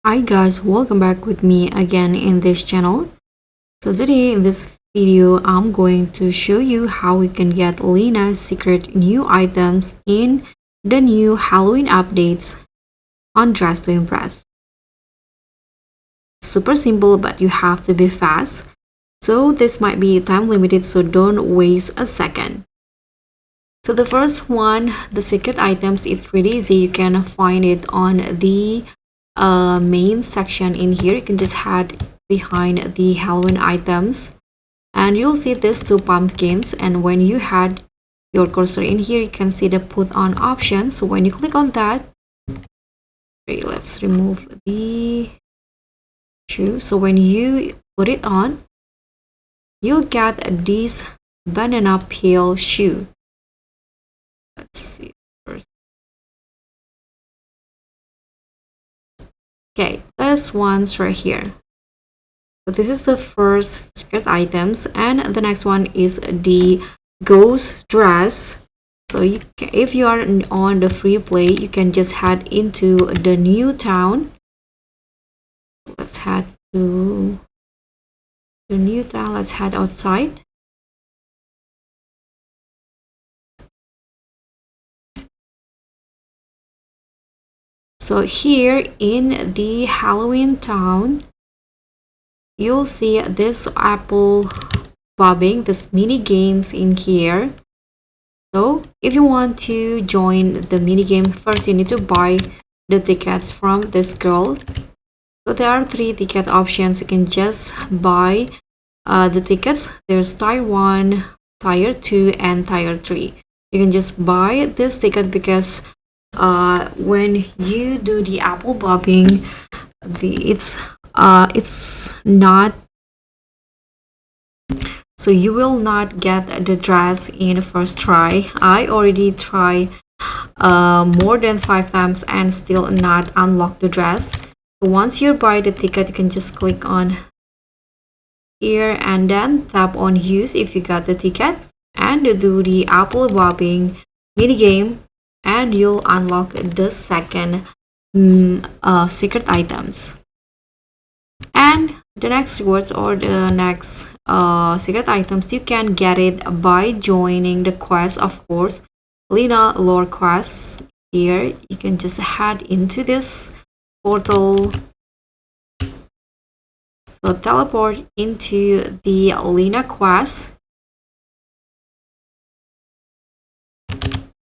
Hi guys, welcome back with me again in this channel. So today in this video, I'm going to show you how we can get Lena's secret new items in the new Halloween updates on Dress to Impress. Super simple, but you have to be fast. So this might be time limited, so don't waste a second. So the first one, the secret items, it's pretty easy. You can find it on the main section in here. You can just head behind the Halloween items and you'll see these two pumpkins, and when you had your cursor in here you can see the put on option. So when you click on that, okay, let's remove the shoe. So when you put it on, you'll get this banana peel shoe. Let's see first. Okay, this one's right here. So this is the first secret items, and the next one is the ghost dress. So if you are on the free play, you can just head into the new town. Let's head to the new town. Let's head outside. So here in the Halloween town, you'll see this apple bobbing, this mini games in here. So if you want to join the mini game, first you need to buy the tickets from this girl. So there are 3 ticket options. You can just buy the tickets. There's tier 1, tier 2, and tier 3. You can just buy this ticket because when you do the apple bobbing, it's not, so you will not get the dress in the first try. I already tried more than 5 times and still not unlock the dress. So once you buy the ticket, you can just click on here and then tap on use if you got the tickets and do the apple bobbing mini game, and you'll unlock the second secret items. And the next rewards or the next secret items, you can get it by joining the quest, of course, Lena lore quest. Here you can just head into this portal, so teleport into the Lena quest.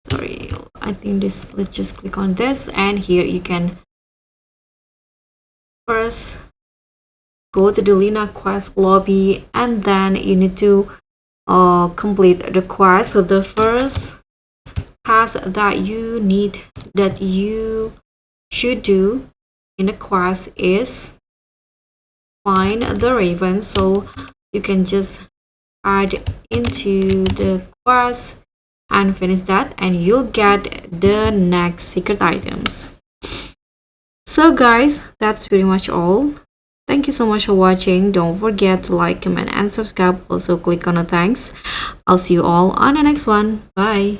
Sorry, I think this, let's just click on this, and here you can first go to the Lena quest lobby, and then you need to complete the quest. So the first task that you should do in the quest is find the raven. So you can just add into the quest and finish that, and you'll get the next secret items. So guys, that's pretty much all. Thank you so much for watching. Don't forget to like, comment, and subscribe. Also click on the thanks. I'll see you all on the next one. Bye.